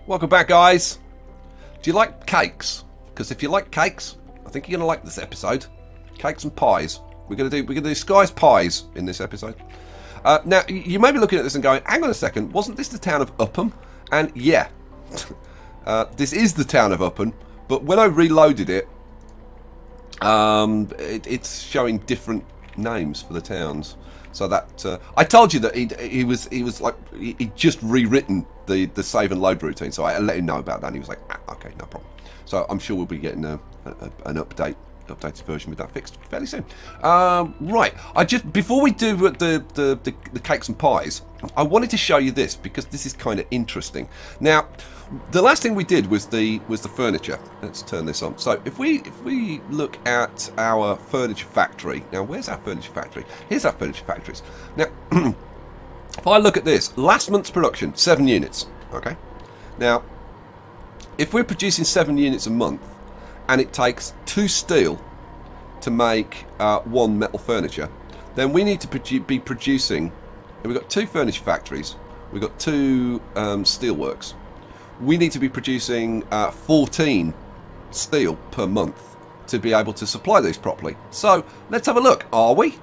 Welcome back, guys. Do you like cakes? Because if you like cakes, I think you're gonna like this episode. Cakes and pies. We're gonna do SKYE'S pies in this episode. Now you may be looking at this and going, "Hang on a second, wasn't this the town of Upham?" And yeah, this is the town of Upham. But when I reloaded it, it's showing different names for the towns. So that I told you that he was like he'd just rewritten the save and load routine. So I let him know about that, and he was like, "Okay, no problem." So I'm sure we'll be getting an updated version with that fixed fairly soon. Right, before we do the cakes and pies, I wanted to show you this because this is kind of interesting. Now, the last thing we did was the furniture. Let's turn this on. So if we look at our furniture factory, now where's our furniture factory? Here's our furniture factories. Now, if I look at this, last month's production, 7 units. Okay. Now, if we're producing 7 units a month, and it takes 2 steel to make 1 metal furniture, then we need to be producing. And we've got 2 furniture factories. We've got 2 steelworks. We need to be producing 14 steel per month to be able to supply these properly. So let's have a look. Are we?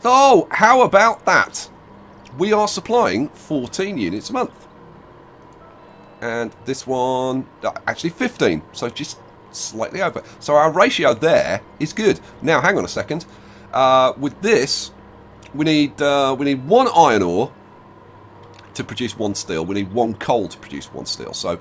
Oh, how about that? We are supplying 14 units a month. And this one, actually 15. So just slightly over. So our ratio there is good. Now, hang on a second. With this, we need 1 iron ore to produce 1 steel. We need 1 coal to produce 1 steel. So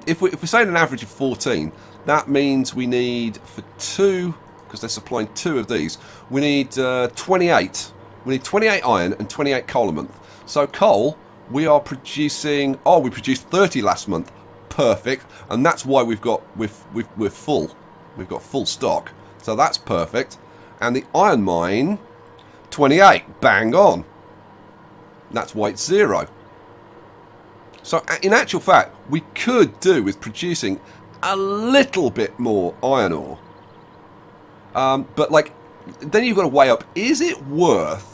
if we're saying an average of 14, that means we need, for 2, because they're supplying 2 of these, we need 28. We need 28 iron and 28 coal a month. So coal, we are producing. Oh, we produced 30 last month. Perfect, and that's why we're full. We've got full stock. So that's perfect. And the iron mine, 28. Bang on. That's why it's 0. So in actual fact, we could do with producing a little bit more iron ore. But like, then you've got to weigh up: is it worth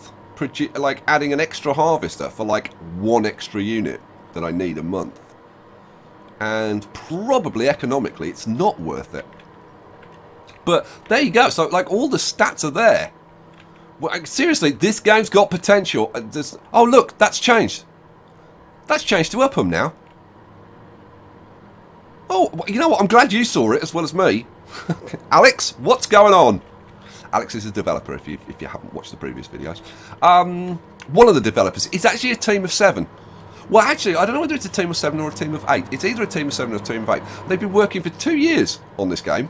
like adding an extra harvester for like 1 extra unit that I need a month? And probably economically, it's not worth it. But there you go. So like, all the stats are there. Well, seriously, this game's got potential. Oh, look, that's changed. That's changed to Upham now. Oh, you know what? I'm glad you saw it as well as me. Alex, what's going on? Alex is a developer, if you haven't watched the previous videos. One of the developers is actually a team of 7. Well, actually, I don't know whether it's a team of 7 or a team of 8. It's either a team of 7 or a team of 8. They've been working for 2 years on this game.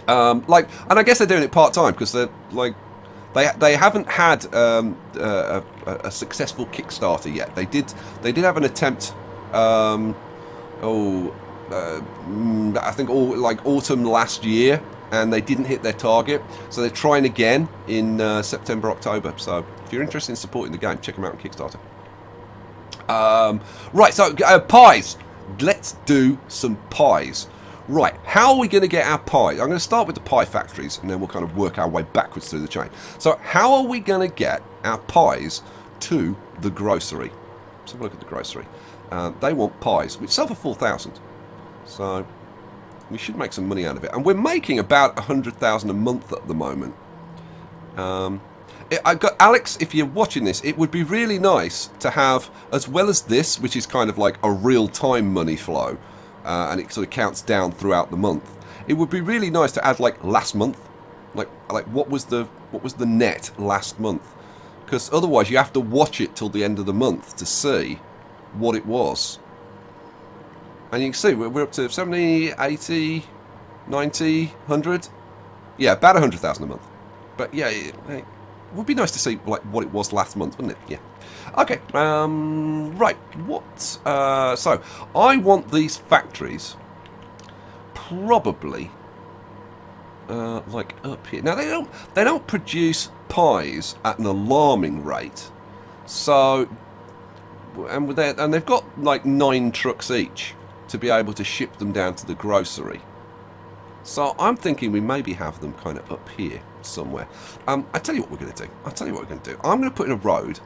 And I guess they're doing it part-time because they're like, they haven't had a successful Kickstarter yet. They did have an attempt. I think autumn last year, and they didn't hit their target. So they're trying again in September, October. So if you're interested in supporting the game, check them out on Kickstarter. Right, so pies. Let's do some pies. Right, how are we going to get our pie? I'm going to start with the pie factories, and then we'll kind of work our way backwards through the chain. So how are we going to get our pies to the grocery? Let's have a look at the grocery. They want pies, which sell for 4,000. So we should make some money out of it. And we're making about 100,000 a month at the moment. Alex, if you're watching this, it would be really nice to have, as well as this, which is kind of like a real-time money flow, and it sort of counts down throughout the month. It would be really nice to add like last month, like what was the net last month, because otherwise you have to watch it till the end of the month to see what it was. And you can see we're up to 70, 80, 90, 100. Yeah, about 100,000 a month. But yeah, it would be nice to see like what it was last month, wouldn't it? Yeah. Okay. Right. What? So I want these factories probably like up here. Now they don't produce pies at an alarming rate. So and they've got like 9 trucks each to be able to ship them down to the grocery. So I'm thinking we maybe have them kind of up here. somewhere. I tell you what we're going to do. I'm going to put in a road.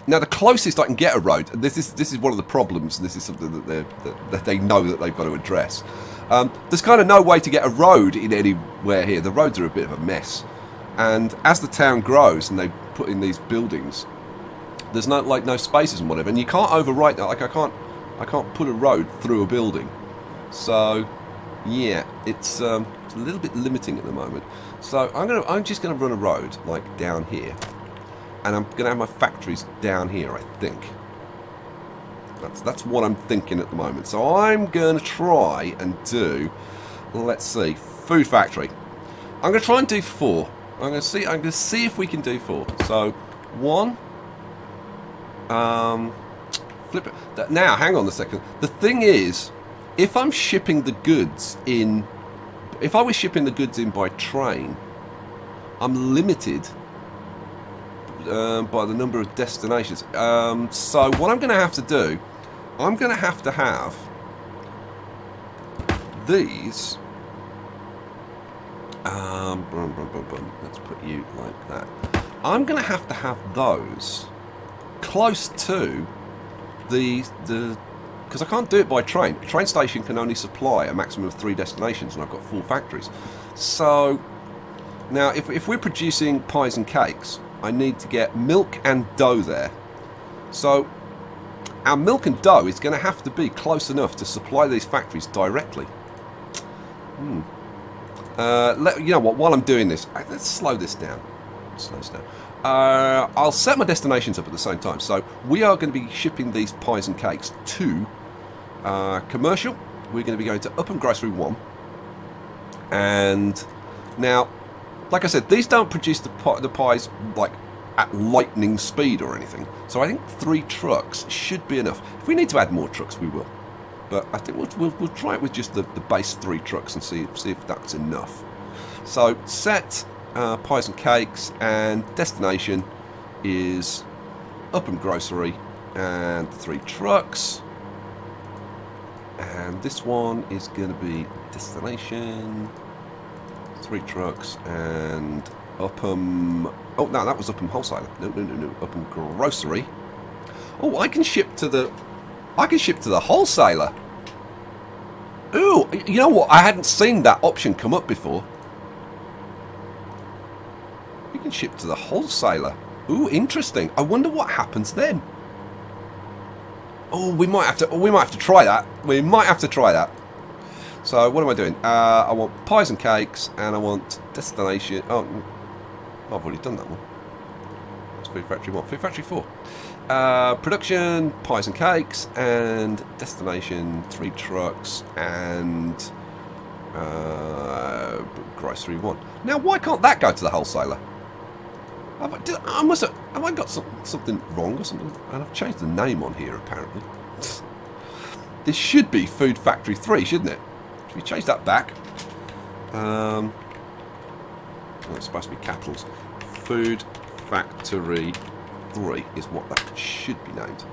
Now, the closest I can get a road, this is one of the problems, and this is something that they know that they've got to address. There's kind of no way to get a road in anywhere here. The roads are a bit of a mess. And as the town grows and they put in these buildings, there's no spaces and whatever. And you can't overwrite that. Like, I can't put a road through a building. So, yeah, it's a little bit limiting at the moment. So I'm just gonna run a road like down here. And I'm going to have my factories down here, I think. That's what I'm thinking at the moment. So I'm going to try and do, let's see, food factory. I'm going to try and do 4. I'm going to see if we can do 4. So 1. Flip it. Now, hang on a second. The thing is, if I'm shipping the goods in, if I was shipping the goods in by train, I'm limited by the number of destinations. So what I'm going to have to do, I'm going to have these. Let's put you like that. I'm going to have those close to the because I can't do it by train. A train station can only supply a maximum of 3 destinations, and I've got 4 factories. So now, if we're producing pies and cakes, I need to get milk and dough there. So our milk and dough is going to have to be close enough to supply these factories directly. You know what? While I'm doing this, let's slow this down. I'll set my destinations up at the same time. So we are going to be shipping these pies and cakes to commercial. We're going to be going to Up and Grocery 1. And now, like I said, these don't produce the pies like at lightning speed or anything. So I think 3 trucks should be enough. If we need to add more trucks, we will. But I think we'll try it with just the base 3 trucks and see if that's enough. So set pies and cakes, and destination is Up and Grocery and 3 trucks. And this one is going to be destination, 3 trucks, and Upham. Oh no, that was Upham Wholesaler. No, Upham Grocery. Oh, I can ship to the wholesaler. Ooh, you know what? I hadn't seen that option come up before. You can ship to the wholesaler. Ooh, interesting. I wonder what happens then. Oh, we might have to try that. We might have to try that. So what am I doing? I want pies and cakes, and I want destination. Oh, I've already done that one. It's Food Factory 1. Food Factory 4. Production, pies and cakes, and destination, 3 trucks, and Grocery 1. Now, why can't that go to the wholesaler? Have I got something wrong or something? And I've changed the name on here, apparently. This should be Food Factory 3, shouldn't it? Should we change that back? Oh, it's supposed to be capitals. Food Factory 3 is what that should be named.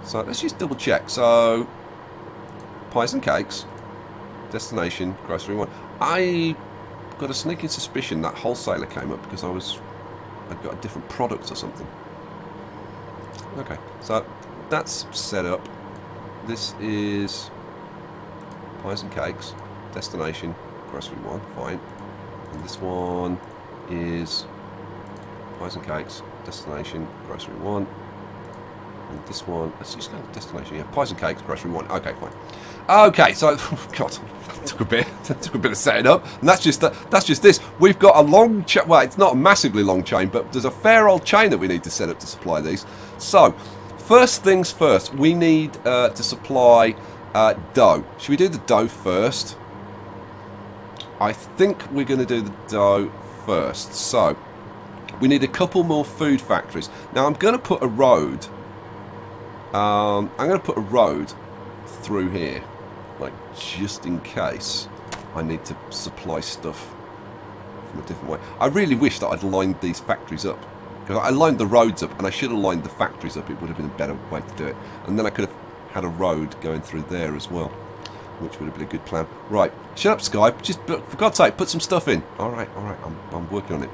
So let's just double check. So pies and cakes, destination, Grocery 1. I got a sneaking suspicion that wholesaler came up because I'd got a different product or something. Okay, so that's set up. This is pies and cakes, destination, Grocery 1, fine. And this one is pies and cakes, destination, Grocery 1. And this one, let's just go to destination, yeah, pies and cakes, Grocery 1. Okay, fine. Okay, so, God, that took a bit of setting up. And that's just this. We've got a long chain, well, it's not a massively long chain, but there's a fair old chain that we need to set up to supply these. So, first things first, we need to supply dough. Should we do the dough first? I think we're going to do the dough first. So, we need a couple more food factories. Now, I'm going to put a road. I'm going to put a road through here, like just in case I need to supply stuff from a different way. I really wish that I'd lined these factories up, because I lined the roads up, and I should have lined the factories up. It would have been a better way to do it, and then I could have had a road going through there as well. which would have been a good plan. Right, shut up, Sky. Just, for God's sake, put some stuff in. All right, I'm working on it.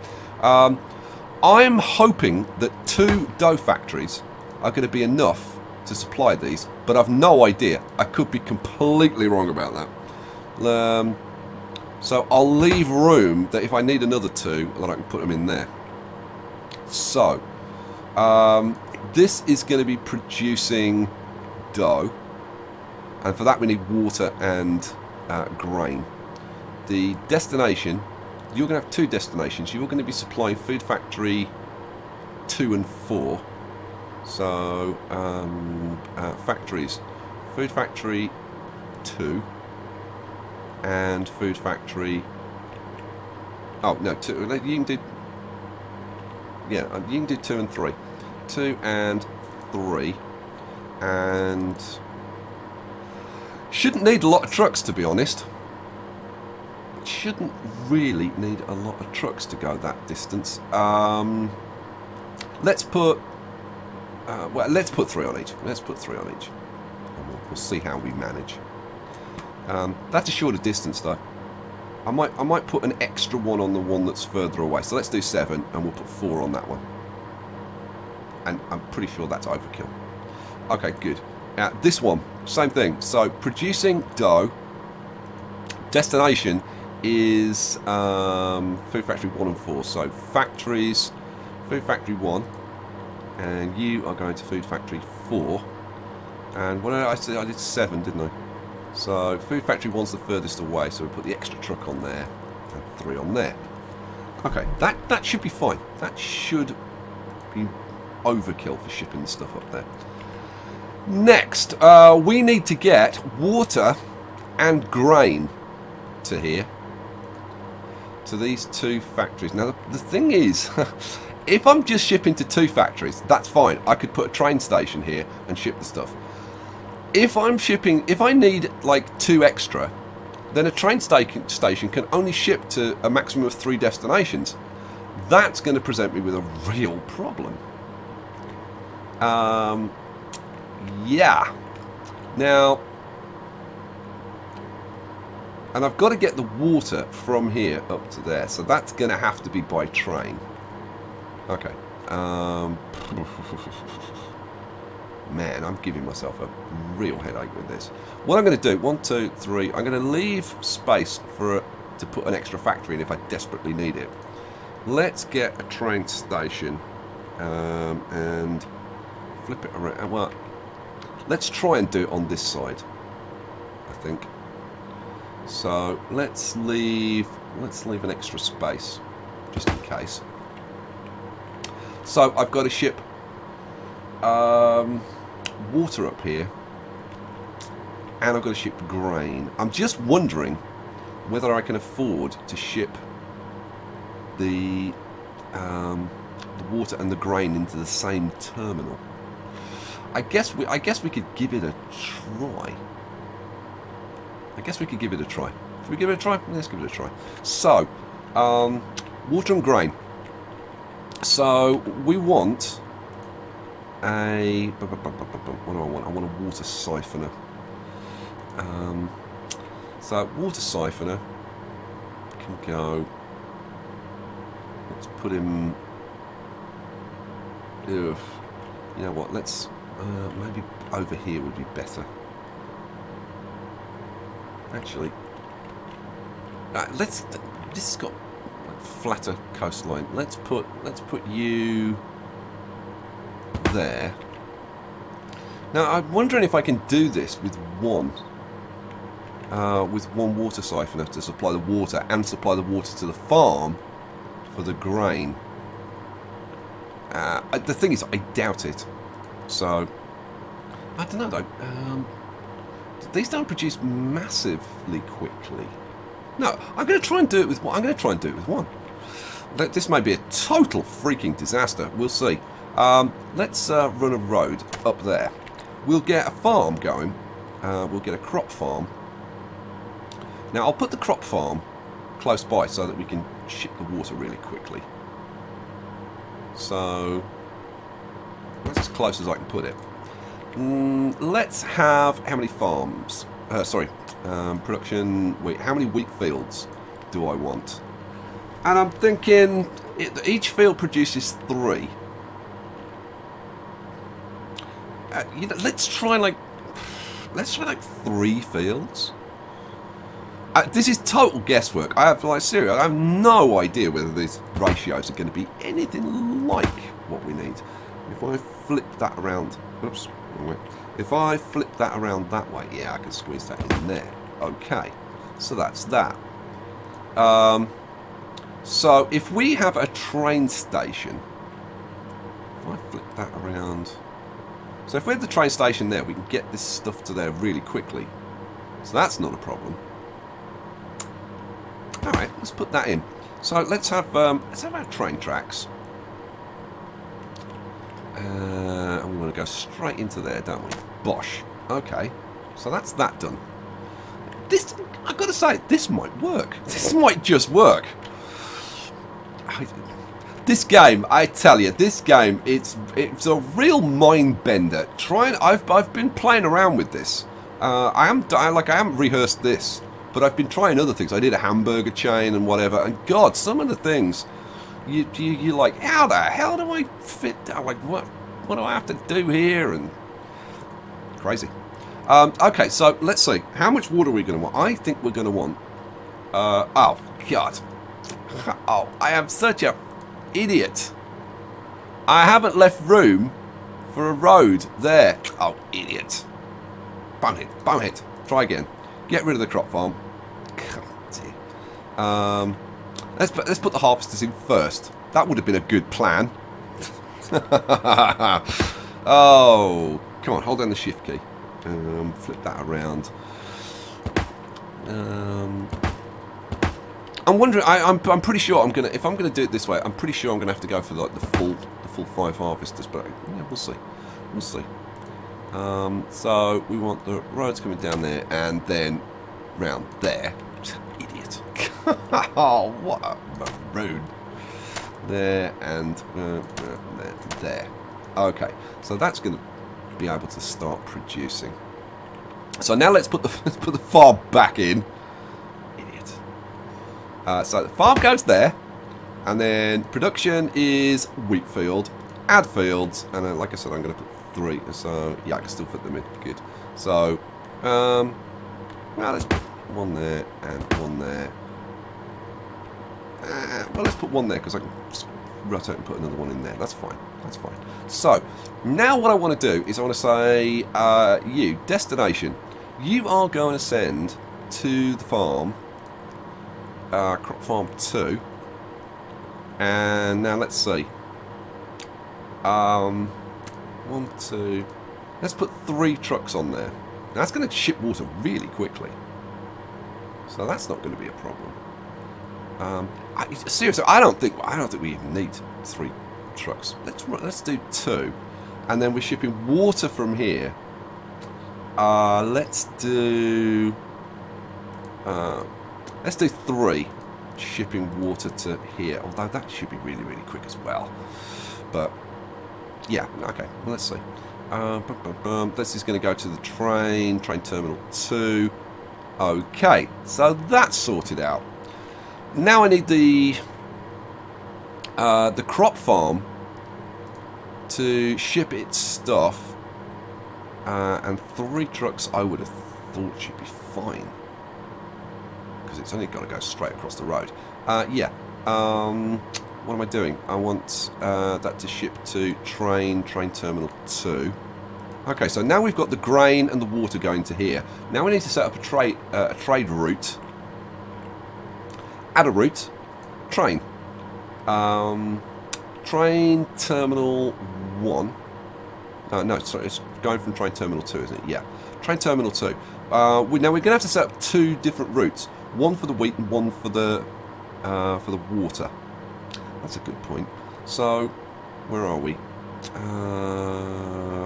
I'm hoping that 2 dough factories are going to be enough to supply these, but I've no idea. I could be completely wrong about that. So I'll leave room that if I need another 2, that I can put them in there. So, this is going to be producing dough, and for that we need water and grain. The destination, you're going to have 2 destinations. You're going to be supplying Food Factory 2 and 4. So, factories. Food Factory 2 and Food Factory... Oh, no, 2. You can do... Yeah, you can do 2 and 3. 2 and 3. And... Shouldn't need a lot of trucks, to be honest. Shouldn't really need a lot of trucks to go that distance. Let's put... well, let's put 3 on each. Let's put 3 on each. And we'll see how we manage. That's a shorter distance, though. I might put an extra one on the one that's further away. So let's do 7, and we'll put 4 on that one. And I'm pretty sure that's overkill. Okay, good. This one, same thing. So producing dough. Destination is Food Factory 1 and 4. So factories, Food Factory 1, and you are going to Food Factory 4. And what did I say? I did 7, didn't I? So Food Factory 1's the furthest away, so we'll put the extra truck on there and 3 on there. Okay, that should be fine. That should be overkill for shipping the stuff up there. Next, we need to get water and grain to here, to these 2 factories. Now the thing is, if I'm just shipping to 2 factories, that's fine. I could put a train station here and ship the stuff. If I'm shipping, if I need like 2 extra, then a train station can only ship to a maximum of 3 destinations. That's going to present me with a real problem. Yeah. Now, and I've got to get the water from here up to there, so that's going to have to be by train. Okay. Man, I'm giving myself a real headache with this. What I'm going to do, 1, 2, 3, I'm going to leave space for to put an extra factory in if I desperately need it. Let's get a train station and flip it around. Well, let's try and do it on this side, I think. So let's leave an extra space just in case. So I've got to ship water up here, and I've got to ship grain. I'm just wondering whether I can afford to ship the water and the grain into the same terminal. I guess we could give it a try. Should we give it a try? Let's give it a try. So, water and grain. So we want a... What do I want? I want a water siphoner. So water siphoner can go... Let's put him... Ugh. You know what? Let's... maybe over here would be better. Actually, let's. This has got flatter coastline. Let's put you there. Now I'm wondering if I can do this with one water siphoner to supply the water and supply the water to the farm for the grain. The thing is, I doubt it. So I don't know though. These don't produce massively quickly. No, I'm going to try and do it with one. This may be a total freaking disaster. We'll see. Let's run a road up there. We'll get a farm going. We'll get a crop farm. Now, I'll put the crop farm close by so that we can ship the water really quickly. So, that's as close as I can put it. Let's have how many farms? Sorry, Production, wait, how many wheat fields do I want? And I'm thinking each field produces 3. You know, let's try like 3 fields. This is total guesswork. I have, like, seriously, I have no idea whether these ratios are going to be anything like what we need. If I flip that around, oops, wrong way. If I flip that around that way, yeah, I can squeeze that in there. Okay, so that's that. So if we have a train station, if I flip that around, so if we have the train station there, we can get this stuff to there really quickly. So that's not a problem. All right, let's put that in. So let's have our train tracks. And we want to go straight into there, don't we? Bosh. Okay, so that's that done. This, I've got to say, this might work. This might just work. This game, I tell you, this game, it's a real mind bender. I've been playing around with this. I haven't rehearsed this, but I've been trying other things. I did a hamburger chain and whatever, and God, some of the things you're like, how the hell do I fit? I'm like, what do I have to do here? And crazy. Okay, so let's see. How much water are we going to want? I think we're going to want. Oh God. Oh, I am such a idiot. I haven't left room for a road there. Oh, idiot. Bonehead. Try again. Get rid of the crop farm. Let's put the harvesters in first. That would have been a good plan. Oh, come on, hold down the shift key. Flip that around. I'm wondering. I'm pretty sure if I'm gonna do it this way, I'm pretty sure I'm gonna have to go for like the full 5 harvesters. But yeah, we'll see. We'll see. So we want the roads coming down there and then round there. Idiot. Oh, what a road. There and there. Okay, so that's going to be able to start producing. So now let's put the farm back in. Idiot. So the farm goes there, and then production is wheat field. Add fields, and then, like I said, I'm going to put 3. So yeah, I can still fit them in. Good. So well, let's put 1 there and 1 there. Well, let's put 1 there because I can just rotate and put another 1 in there. That's fine. That's fine. So now what I want to do is I want to say, you destination. You are going to send to the farm, crop farm 2, and now let's see. 1, 2. Let's put 3 trucks on there. Now, that's going to ship water really quickly, so that's not going to be a problem. Seriously, I don't think we even need 3 trucks. Let's do 2, and then we're shipping water from here. Let's do 3, shipping water to here. Although that should be really, really quick as well. But yeah, okay. Well, let's see. This is going to go to the train terminal 2. Okay, so that's sorted out. Now I need the crop farm to ship its stuff, and 3 trucks I would have thought should be fine because it's only got to go straight across the road. Yeah. What am I doing? I want that to ship to train terminal 2. Okay, so now we've got the grain and the water going to here. Now we need to set up a trade route. Add a route. Train. Train terminal 1. No, sorry, it's going from train terminal 2, isn't it? Yeah. Train terminal 2. Now we're going to have to set up 2 different routes. One for the wheat and one for the water. That's a good point. So, where are we?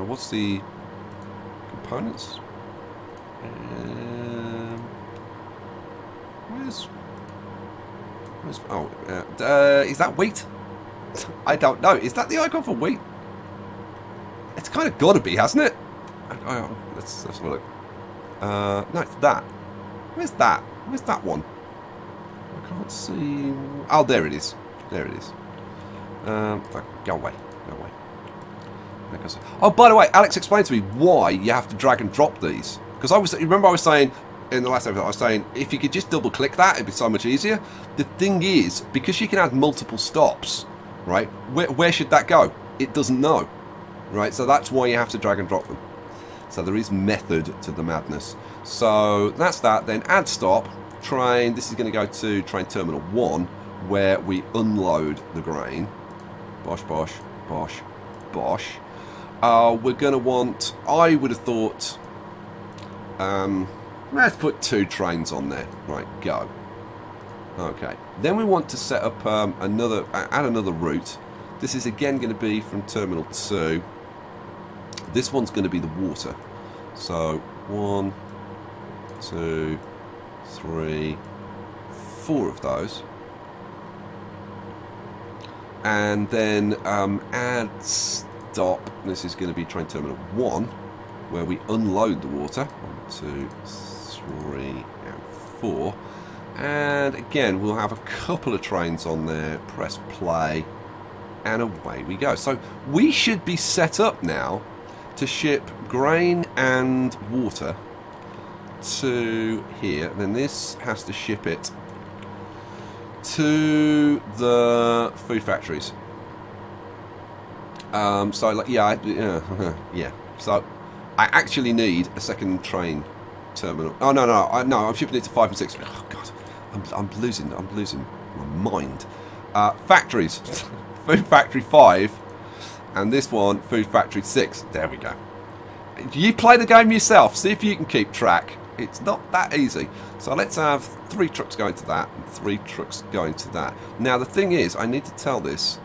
What's the components? Where's is that wheat? I don't know. Is that the icon for wheat? It's kind of got to be, hasn't it? Let's have a look. No, it's that. Where's that? Where's that one? I can't see. Oh, there it is. There it is. Go away. Go away. Oh, by the way, Alex explained to me why you have to drag and drop these. Because remember I was saying in the last episode, I was saying if you could just double click that, it'd be so much easier. The thing is, because you can add multiple stops, right? Where should that go? It doesn't know, right? So that's why you have to drag and drop them. So there is method to the madness. So that's that. Then add stop train. This is going to go to train terminal 1, where we unload the grain. Bosh, bosh, bosh, bosh. We're going to want, I would have thought, let's put 2 trains on there. Right, go. Okay. Then we want to set up add another route. This is again going to be from terminal 2. This one's going to be the water. So 1, 2, 3, 4 of those. And then add stop. This is going to be train terminal 1, where we unload the water. 1, 2, 3, and 4. And again, we'll have a couple of trains on there. Press play, and away we go. So we should be set up now to ship grain and water to here. And then this has to ship it to the food factories. So like, yeah. So I actually need a second train terminal. Oh no, I'm shipping it to 5 and 6. Oh god, I'm losing my mind. Factories, food factory 5, and this one food factory 6. There we go. You play the game yourself. See if you can keep track. It's not that easy. So let's have 3 trucks going to that and 3 trucks going to that. Now the thing is, I need to tell this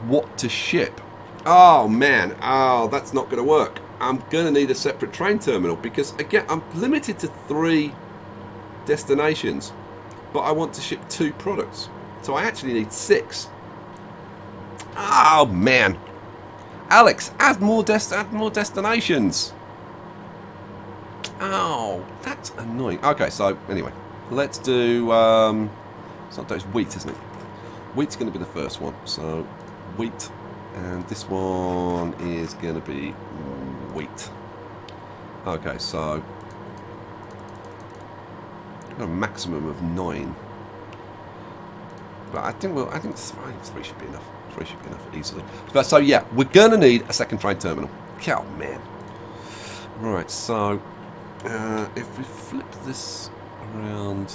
what to ship. Oh man, oh, that's not going to work. I'm going to need a separate train terminal because again I'm limited to 3 destinations, but I want to ship 2 products, so I actually need 6. Oh man, Alex, add more destinations. Oh, that's annoying. Okay, so anyway, let's do it's not those wheat, isn't it? Wheat's going to be the first one, so wheat, and this one is going to be wheat. Okay, so a maximum of 9, but I think 3 should be enough. 3 should be enough easily. But so yeah, we're going to need a second train terminal. Oh man. Right, so if we flip this around,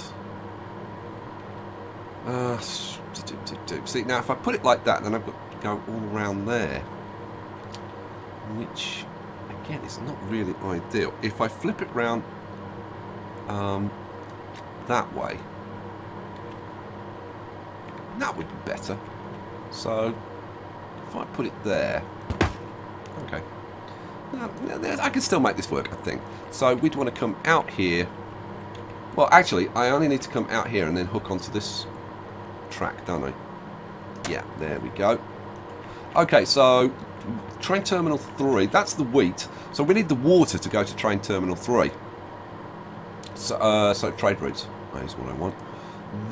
see now if I put it like that, then I've got to go all around there, which again is not really ideal. If I flip it round that way, that would be better. So if I put it there, okay, I can still make this work, I think. So we'd want to come out here. Well, actually, I only need to come out here and then hook onto this track, don't I? Yeah, there we go. Okay, so train terminal 3, that's the wheat. So we need the water to go to train terminal 3. So trade routes is what I want.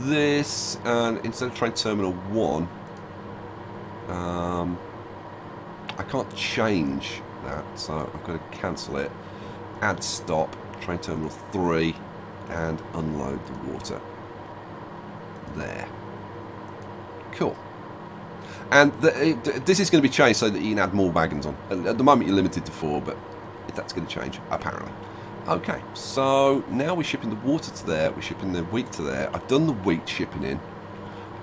This, and instead of train terminal 1, I can't change that, so I've got to cancel it. Add stop, train terminal 3, and unload the water. There. Cool. And this is going to be changed so that you can add more wagons on. At the moment you're limited to 4, but that's going to change, apparently. Okay, so now we're shipping the water to there, we're shipping the wheat to there. I've done the wheat shipping in.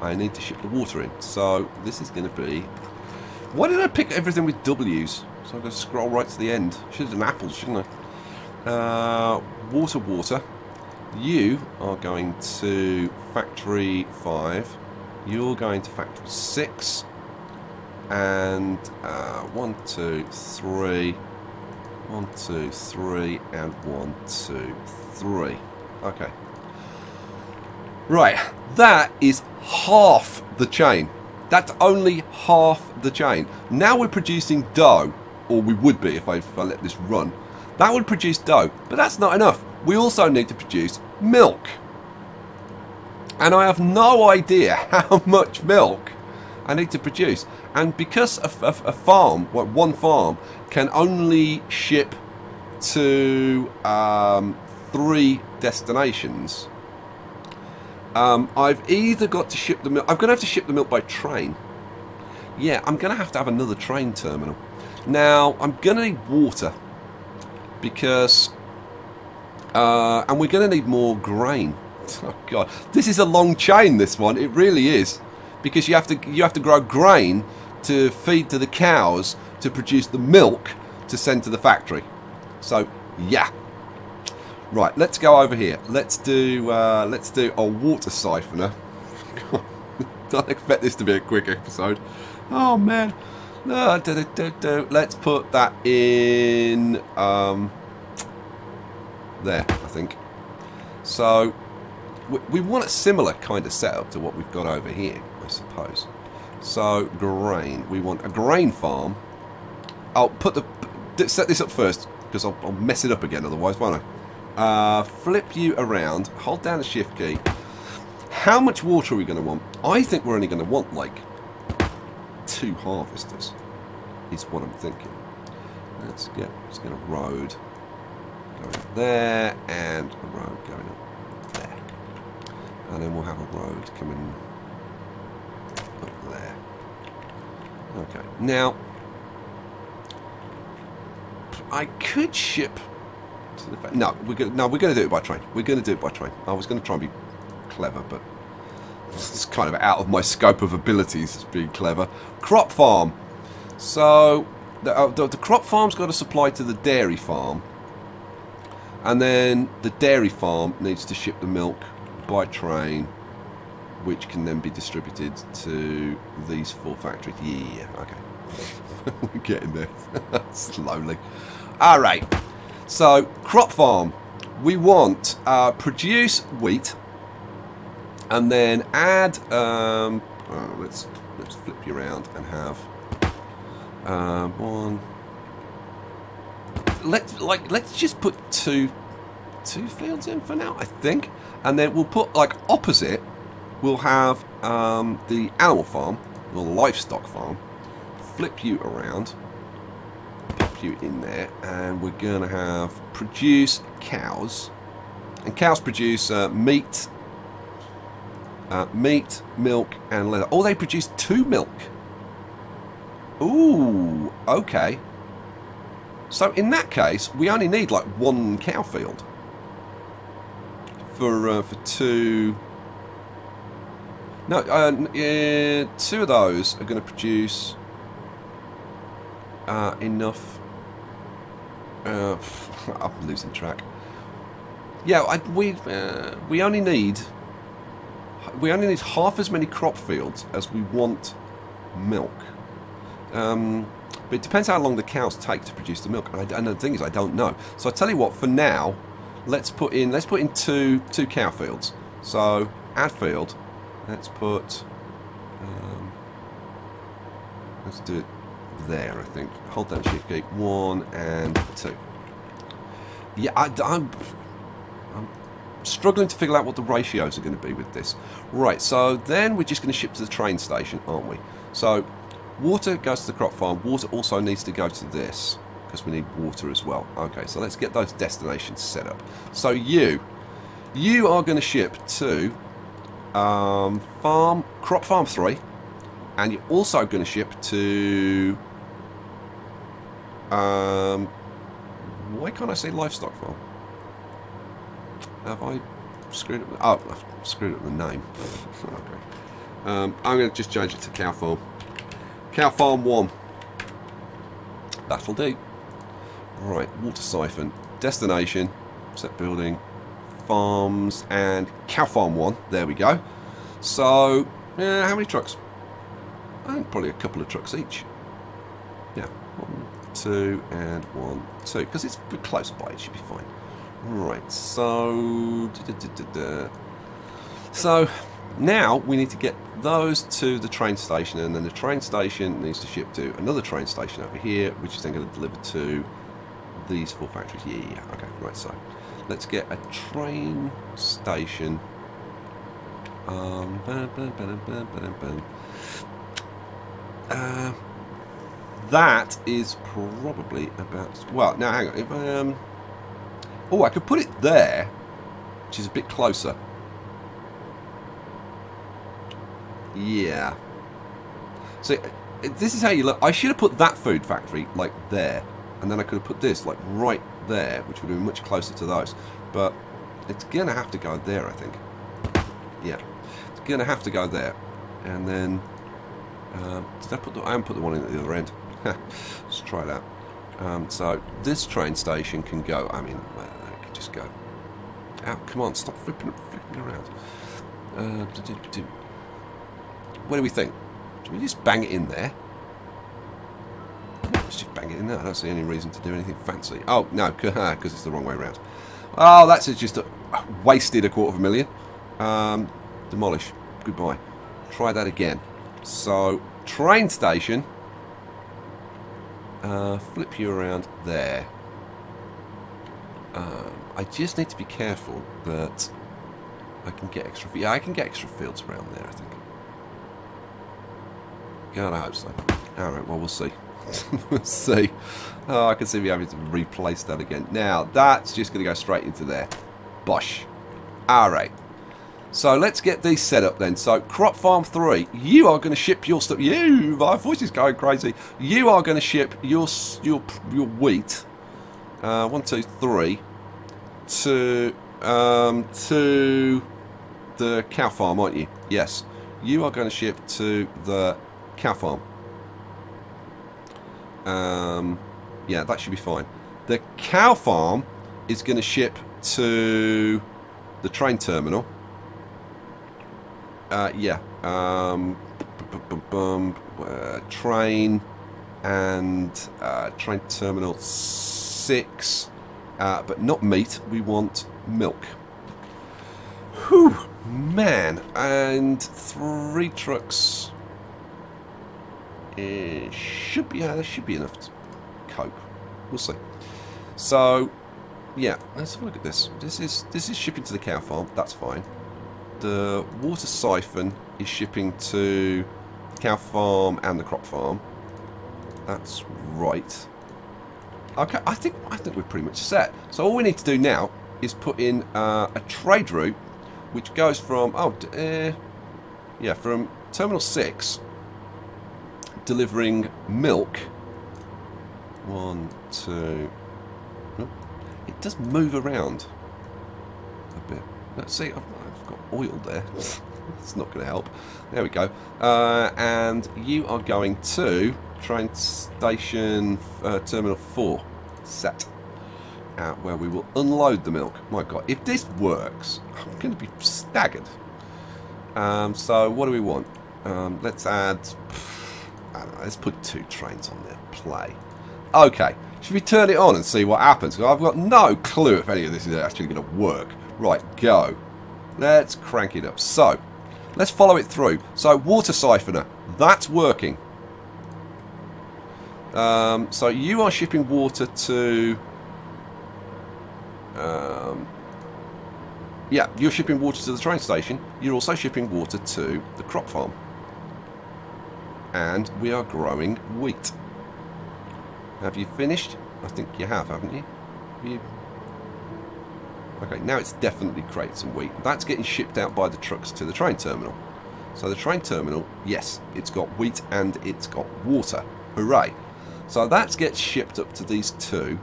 I need to ship the water in. So this is going to be... Why did I pick everything with W's? So I'm going to scroll right to the end. Should have done apples, shouldn't I? Water. You are going to factory 5. You're going to factory 6. And 1, 2, 3. 1, 2, 3, and 1, 2, 3. Okay. Right, that is half the chain. That's only half the chain. Now we're producing dough, or we would be if I let this run. That would produce dough, but that's not enough. we also need to produce milk. And I have no idea how much milk I need to produce. And because a farm, well, one farm, can only ship to 3 destinations, I've either got to ship the milk... I'm going to have to ship the milk by train. Yeah, I'm going to have another train terminal. Now, I'm going to need water. Because... and we're going to need more grain. Oh, God. This is a long chain, this one. It really is. Because you have to grow grain to feed to the cows to produce the milk to send to the factory. So, yeah. Right, let's go over here. Let's do a water siphoner. Don't expect this to be a quick episode. Oh man. Let's put that in there, I think. So we want a similar kind of setup to what we've got over here, I suppose. So grain. We want a grain farm. I'll set this up first because I'll mess it up again otherwise, won't I? Flip you around, hold down the shift key. How much water are we going to want? I think we're only going to want like 2 harvesters, is what I'm thinking. Let's get a road going up there and a road going up there. And then we'll have a road coming up there. Okay, now I could ship. No, we're going to do it by train. We're going to do it by train. I was going to try and be clever, but it's kind of out of my scope of abilities, being clever. Crop farm. So the crop farm's got to supply to the dairy farm, and then the dairy farm needs to ship the milk by train, which can then be distributed to these 4 factories. Yeah, okay. We're getting there slowly. All right. So, crop farm, we want produce wheat, and then add. Let's flip you around and have one. Let's just put two fields in for now, I think, and then we'll put like opposite. We'll have the animal farm, the livestock farm. Flip you around. You in there, and we're going to have produce cows, and cows produce meat, milk, and leather. Oh, they produce 2 milk. Ooh, okay. So in that case, we only need like 1 cow field for 2. No, 2 of those are going to produce enough. I'm losing track. Yeah, we only need half as many crop fields as we want milk. But it depends how long the cows take to produce the milk. And the thing is, I don't know. So I tell you what, for now, let's put in 2 cow fields. So add field. Let's put. Let's do it there, I think. Hold down shift key. 1 and 2. Yeah, I'm struggling to figure out what the ratios are going to be with this. Right, so then we're just going to ship to the train station, aren't we? So water goes to the crop farm. Water also needs to go to this because we need water as well. Okay, so let's get those destinations set up. So you are going to ship to crop farm 3, and you're also going to ship to why can't I say livestock farm? Have I screwed up? Oh, I've screwed up the name. Okay. I'm going to just change it to cow farm. Cow farm 1. That'll do. Right, water siphon. Destination. Set building. Farms. And cow farm 1. There we go. So, how many trucks? I think probably a couple of trucks each. Yeah. 1, 2, and 1, 2. Because it's close by, it should be fine. Right, so... So, now we need to get those to the train station, and then the train station needs to ship to another train station over here, which is then going to deliver to these 4 factories. Yeah, okay, right, so let's get a train station. That is probably about... Well, now hang on. If I, oh, I could put it there, which is a bit closer. Yeah. So this is how you look. I should have put that food factory like there, and then I could have put this like right there, which would have been much closer to those. But it's gonna have to go there, I think. Yeah, it's gonna have to go there, and then did I put the? I haven't put the one in at the other end. Let's try that. So this train station can go. I mean, it can just go. Out! Come on, stop flipping around. What do we think? Should we just bang it in there? Let's just bang it in there. I don't see any reason to do anything fancy. Oh no, because it's the wrong way around. Oh, that's just wasted $250,000. Demolish. Goodbye. Try that again. So train station. Flip you around there. I just need to be careful that I can get extra. Yeah, I can get extra fields around there, I think. God, I hope so. Alright, well, we'll see. We'll see. Oh, I can see me having to replace that again. Now, that's just going to go straight into there. Bosh. Alright. So, let's get these set up then. So, Crop Farm 3, you are going to ship your stuff. My voice is going crazy. You are going to ship your wheat. 1, 2, 3. To the cow farm, aren't you? Yes. You are going to ship to the cow farm. Yeah, that should be fine. The cow farm is going to ship to the train terminal. Yeah. Train and train terminal 6. But not meat. We want milk. Whew, man. And 3 trucks. Should be, there should be enough to cope. We'll see. So, yeah, let's have a look at this. This is shipping to the cow farm. That's fine. The water siphon is shipping to the cow farm and the crop farm. That's right. Okay, I think we're pretty much set. So all we need to do now is put in a trade route, which goes from yeah, from Terminal 6, delivering milk. 1, 2. Oh, it does move around a bit. Let's see. I've got oil there. It's not going to help. There we go. And you are going to train station Terminal 4 set, where we will unload the milk. My God, if this works, I'm going to be staggered. So what do we want? Let's add, I don't know, let's put 2 trains on there. Play. Okay, should we turn it on and see what happens? Because I've got no clue if any of this is actually going to work. Right, go. Let's crank it up. So, let's follow it through. So, water siphoner, that's working. So you are shipping water to... yeah, you're shipping water to the train station. You're also shipping water to the crop farm. And we are growing wheat. Have you finished? I think you have, haven't you? Okay, now it's definitely created some wheat. That's getting shipped out by the trucks to the train terminal. So the train terminal, yes, it's got wheat and it's got water. Hooray. So that gets shipped up to these 2.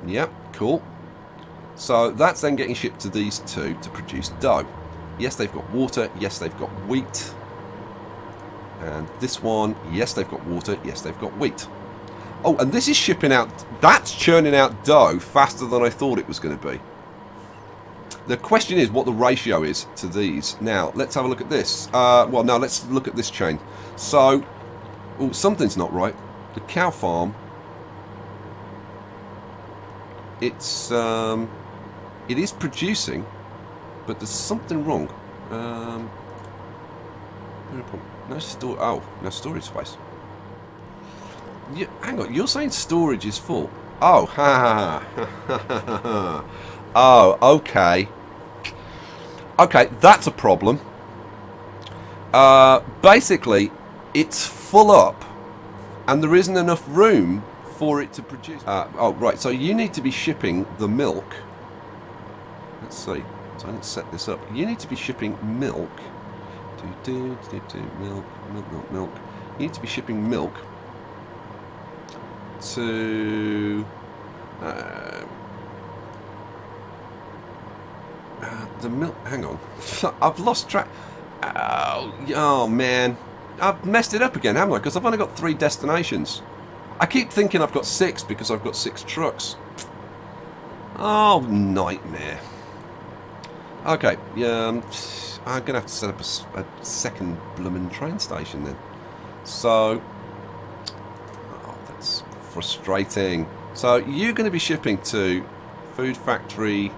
Yep, cool. So that's then getting shipped to these 2 to produce dough. Yes, they've got water. Yes, they've got wheat. And this one, yes, they've got water. Yes, they've got wheat. Oh, and this is shipping out... That's churning out dough faster than I thought it was going to be. The question is what the ratio is to these. Now, let's have a look at this. Well, no, let's look at this chain. So, oh, something's not right. The cow farm... It is producing, but there's something wrong. No store. Oh, no storage space. Hang on, you're saying storage is full? Oh, ha ha. Oh, okay. Okay, that's a problem. Basically, it's full up, and there isn't enough room for it to produce. Oh, right. So you need to be shipping the milk. Let's see. So let's set this up. You need to be shipping milk. Milk. You need to be shipping milk to the milk. Hang on, I've lost track. Oh man, I've messed it up again, haven't I? Because I've only got 3 destinations. I keep thinking I've got 6 because I've got 6 trucks. Oh, nightmare. Okay, I'm gonna have to set up a second blooming train station then. So, oh, that's frustrating. So you're going to be shipping to Food Factory.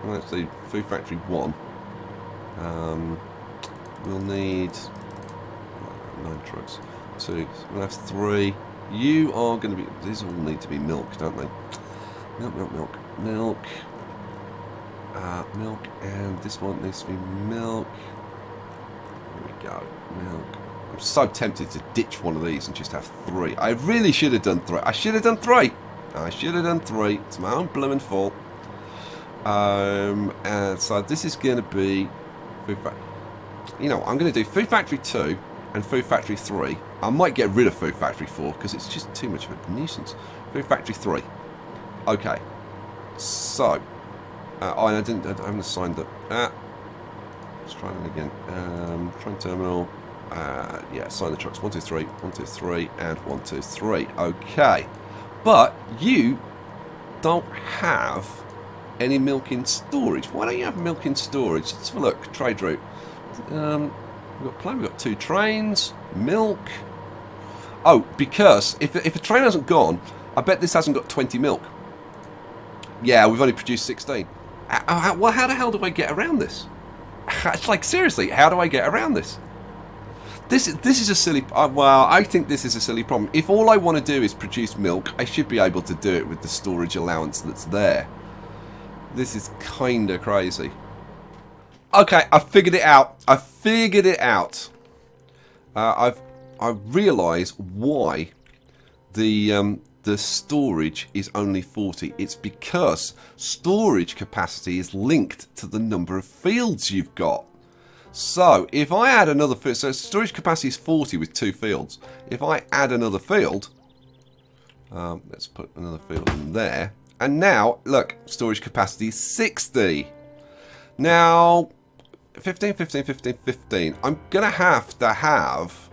Well, let's see, Food Factory 1. We'll need 9 trucks. 2. We'll have 3. You are going to be. These all need to be milk, don't they? Milk. Milk, and this one needs to be milk. Here we go, milk. I'm so tempted to ditch one of these and just have 3. I really should have done 3. I should have done 3. It's my own blooming fault. And so this is going to be Food Factory. You know, I'm going to do Food Factory 2 and Food Factory 3. I might get rid of Food Factory 4 because it's just too much of a nuisance. Food Factory 3. Okay. So. Oh, and I haven't assigned that. Let's try that again. Train terminal. Yeah, assign the trucks. 1, 2, 3, 1, 2, 3, and 1, 2, 3. Okay. But you don't have any milk in storage. Why don't you have milk in storage? Let's have a look. Trade route. We've got 2 trains. Milk. Oh, because if a train hasn't gone, I bet this hasn't got 20 milk. Yeah, we've only produced 16. Well, how the hell do I get around this? It's like, seriously, how do I get around this? This is a silly... well, I think this is a silly problem. If all I want to do is produce milk, I should be able to do it with the storage allowance that's there. This is kind of crazy. Okay, I figured it out. I realise why the storage is only 40. It's because storage capacity is linked to the number of fields you've got. So if I add another field, so storage capacity is 40 with 2 fields. If I add another field, let's put another field in there, and now look, storage capacity is 60. Now 15, 15, 15, 15. I'm gonna have to have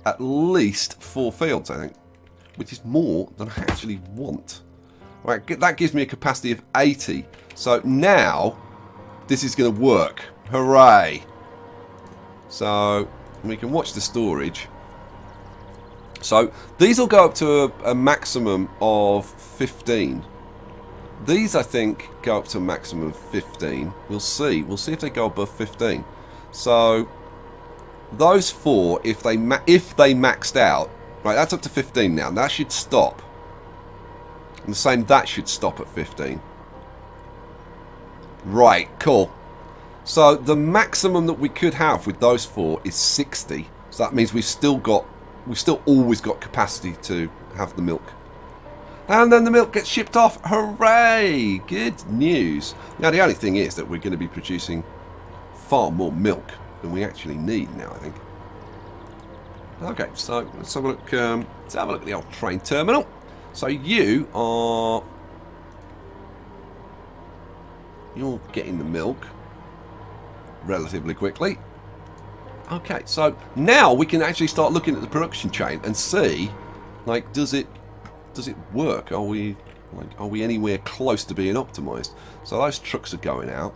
at least 4 fields, I think, which is more than I actually want. Right, that gives me a capacity of 80. So now this is going to work. Hooray! So we can watch the storage. So these will go up to a maximum of 15. These, I think, go up to a maximum of 15. We'll see. We'll see if they go above 15. So those 4, if they maxed out, right, that's up to 15 now. That should stop. And the same, that should stop at 15. Right, cool. So the maximum that we could have with those 4 is 60. So that means we've still always got capacity to have the milk. And then the milk gets shipped off. Hooray! Good news. Now the only thing is that we're going to be producing far more milk than we actually need now, I think. Okay, so let's have a look. Let's have a look at the old train terminal. So you're getting the milk relatively quickly. Okay, so now we can actually start looking at the production chain and see, like, does it work? Are we anywhere close to being optimized? So those trucks are going out.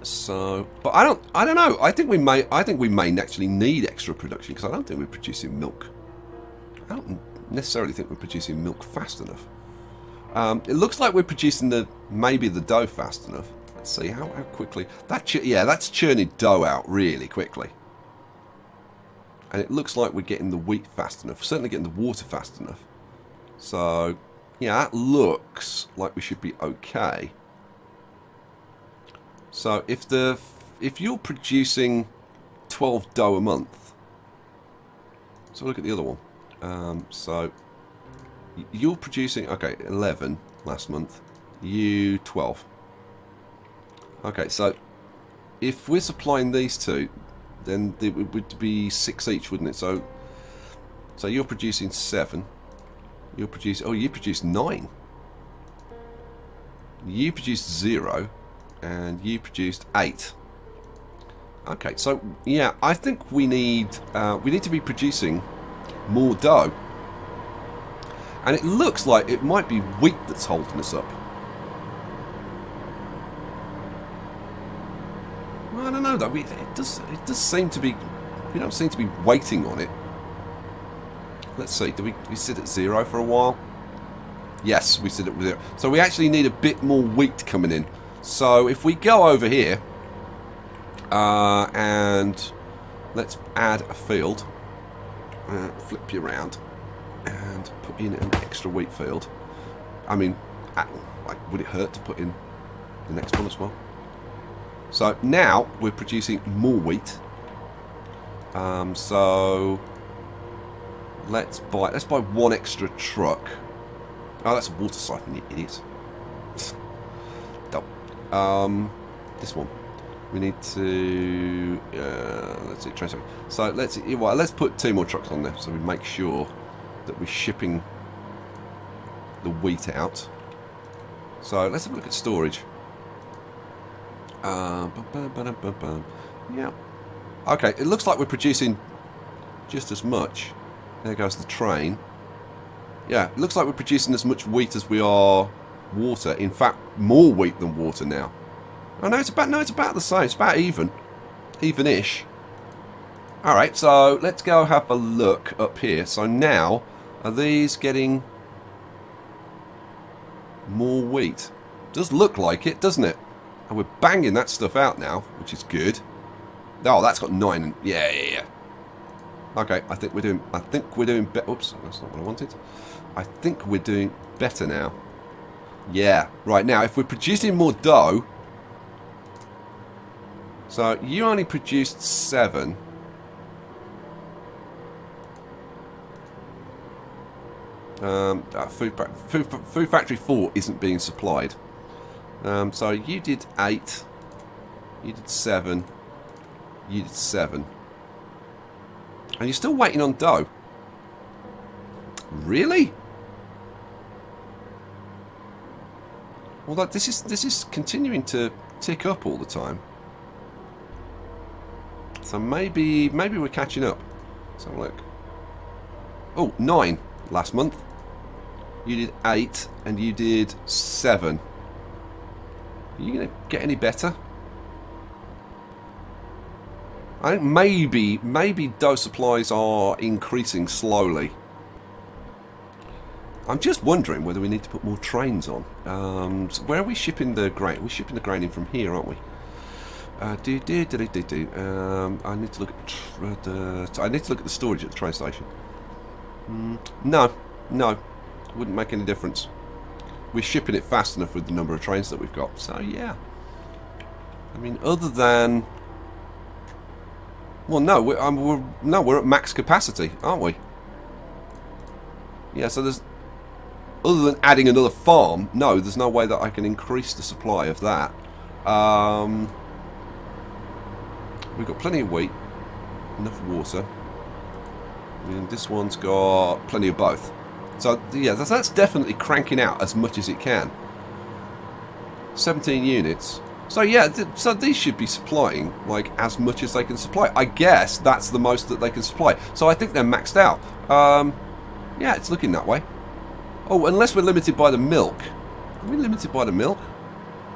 So, but I don't know. I think we may actually need extra production because I don't think we're producing milk. I don't necessarily think we're producing milk fast enough. It looks like we're producing maybe the dough fast enough. Let's see how quickly that. Yeah, that's churning dough out really quickly. And it looks like we're getting the wheat fast enough. We're certainly getting the water fast enough. So yeah, that looks like we should be okay. So if you're producing 12 dough a month, so look at the other one. So you're producing, okay, 11 last month. You 12. Okay, so if we're supplying these two, then it would be 6 each, wouldn't it? So you're producing 7. You're producing, oh, you produce 9. You produced 0, and you produced 8. Okay, so yeah, I think we need to be producing more dough, and it looks like it might be wheat that's holding us up. I don't know though. It does seem to be. We don't seem to be waiting on it. Let's see. Do we sit at 0 for a while? Yes, we sit at 0. So we actually need a bit more wheat coming in. So if we go over here and let's add a field, flip you around and put in an extra wheat field. I mean, like, would it hurt to put in the next one as well? So now we're producing more wheat. So let's buy one extra truck. Oh, that's a water siphon, you idiots. This one. We need to let's see, transfer. So let's put 2 more trucks on there, so we make sure that we're shipping the wheat out. So let's have a look at storage. Yeah. Okay, it looks like we're producing just as much. There goes the train. Yeah, it looks like we're producing as much wheat as we are water. In fact, more wheat than water now. Oh no, it's about the same. It's about even-ish. All right, so let's go have a look up here. So now, are these getting more wheat? Does look like it, doesn't it? And we're banging that stuff out now, which is good. Oh, that's got 9. And yeah. Okay, I think we're doing better. Oops, that's not what I wanted. I think we're doing better now. Yeah, right now, if we're producing more dough. So you only produced 7. Food Factory 4 isn't being supplied. So you did 8. You did 7. You did 7. And you're still waiting on dough. Really? Well, this is continuing to tick up all the time. So maybe we're catching up. Let's have a look. Oh, 9 last month. You did 8 and you did 7. Are you going to get any better? I think maybe dough supplies are increasing slowly. I'm just wondering whether we need to put more trains on. So where are we shipping the grain? We're shipping the grain in from here, aren't we? I need to look at the storage at the train station. No, wouldn't make any difference. We're shipping it fast enough with the number of trains that we've got. So yeah, I mean, other than, well, no, we're at max capacity, aren't we? Yeah, so there's, other than adding another farm, no, there's no way that I can increase the supply of that. We've got plenty of wheat, enough water, and this one's got plenty of both. So yeah, that's definitely cranking out as much as it can. 17 units. So yeah, so these should be supplying like as much as they can supply. I guess that's the most that they can supply. So I think they're maxed out. Yeah, it's looking that way. Oh, unless we're limited by the milk. Are we limited by the milk?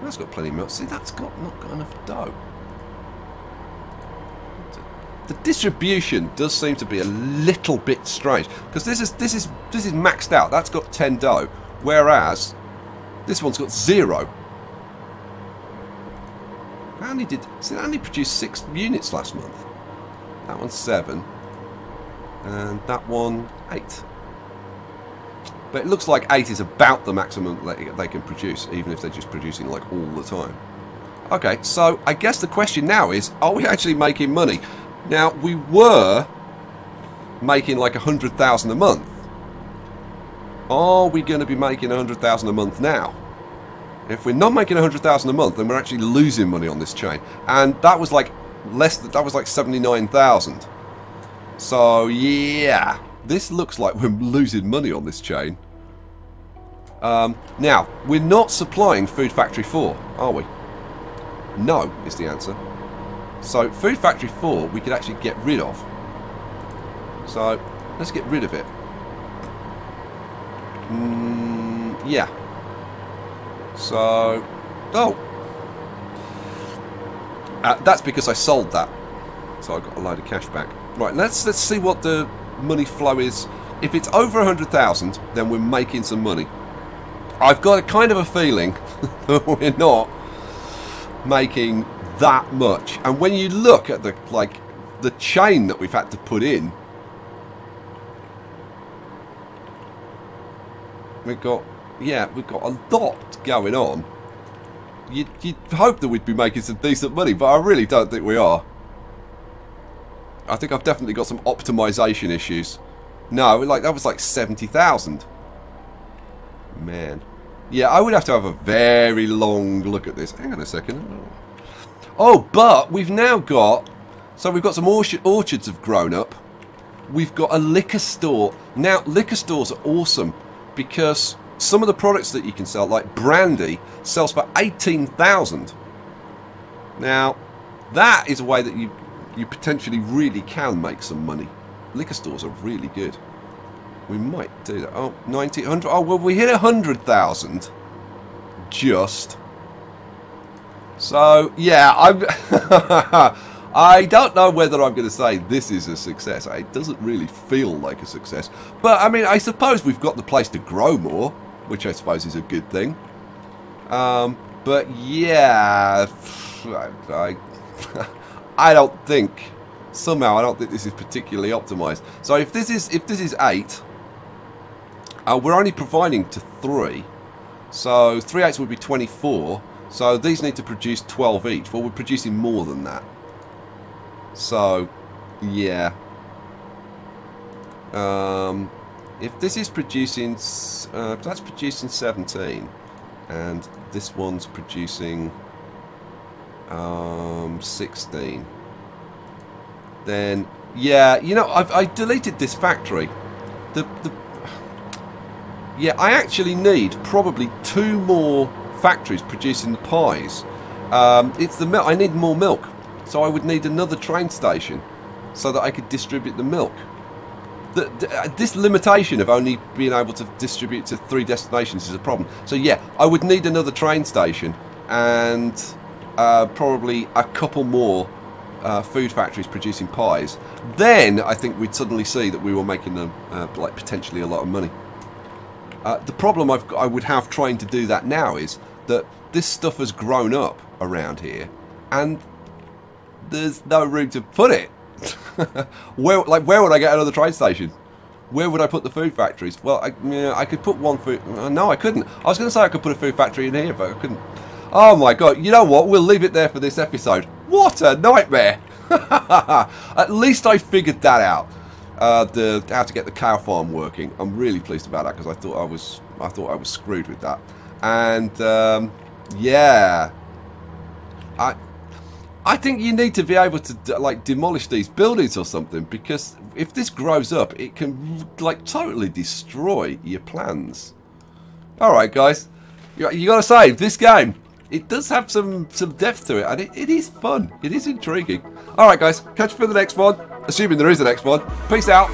That's got plenty of milk. See, that's not got enough dough. The distribution does seem to be a little bit strange, because this is maxed out. That's got 10 dough, whereas this one's got 0. it only produced 6 units last month. That one's 7. And that one 8. But it looks like 8 is about the maximum that they can produce, even if they're just producing like all the time. Okay, so I guess the question now is, are we actually making money? Now, we were making like 100,000 a month. Are we going to be making 100,000 a month now? If we're not making 100,000 a month, then we're actually losing money on this chain. And that was like that was like 79,000. So yeah, this looks like we're losing money on this chain. Now, we're not supplying Food Factory 4, are we? No, is the answer. So, Food Factory 4 we could actually get rid of. So, let's get rid of it. Yeah. So, oh. That's because I sold that. So I got a load of cash back. Right, let's see what the money flow is. If it's over 100,000, then we're making some money. I've got a kind of a feeling that we're not making that much. And when you look at the chain that we've had to put in, we've got a lot going on. You'd hope that we'd be making some decent money, but I really don't think we are. I think I've definitely got some optimization issues. No, that was like 70,000. Man. Yeah, I would have to have a very long look at this. Hang on a second. Oh, but we've now got... So we've got some orchards have grown up. We've got a liquor store. Now, liquor stores are awesome because some of the products that you can sell, like brandy, sells for 18,000. Now, that is a way that you potentially really can make some money. Liquor stores are really good. We might do that. Oh, 90, 100. Oh, well, we hit 100,000. Just. So, yeah, I don't know whether I'm going to say this is a success. It doesn't really feel like a success. But, I mean, I suppose we've got the place to grow more, which I suppose is a good thing. But, yeah, I don't think... Somehow, I don't think this is particularly optimized. So if this is 8, we're only providing to 3. So 3 8s would be 24. So these need to produce 12 each. Well, we're producing more than that. So, yeah. If this is producing, that's producing 17, and this one's producing 16. Then, yeah, you know, I deleted this factory. Yeah, I actually need probably 2 more factories producing the pies. It's the milk. I need more milk, so I would need another train station so that I could distribute the milk. This limitation of only being able to distribute to 3 destinations is a problem. So yeah, I would need another train station and probably a couple more food factories producing pies. Then I think we'd suddenly see that we were making them like potentially a lot of money. The problem I would have trying to do that now is that this stuff has grown up around here, and there's no room to put it. Where would I get another train station? Where would I put the food factories? Well, I could put one food... no, I couldn't. I was going to say I could put a food factory in here, but I couldn't. Oh my god, you know what? We'll leave it there for this episode. What a nightmare! At least I figured that out. How to get the cow farm working. I'm really pleased about that because I thought I was screwed with that. And yeah, I think you need to be able to like demolish these buildings or something, because if this grows up, it can like totally destroy your plans. All right, guys, you got to say this game. It does have some depth to it, and it is fun. It is intriguing. All right, guys, catch you for the next one. Assuming there is a next one. Peace out.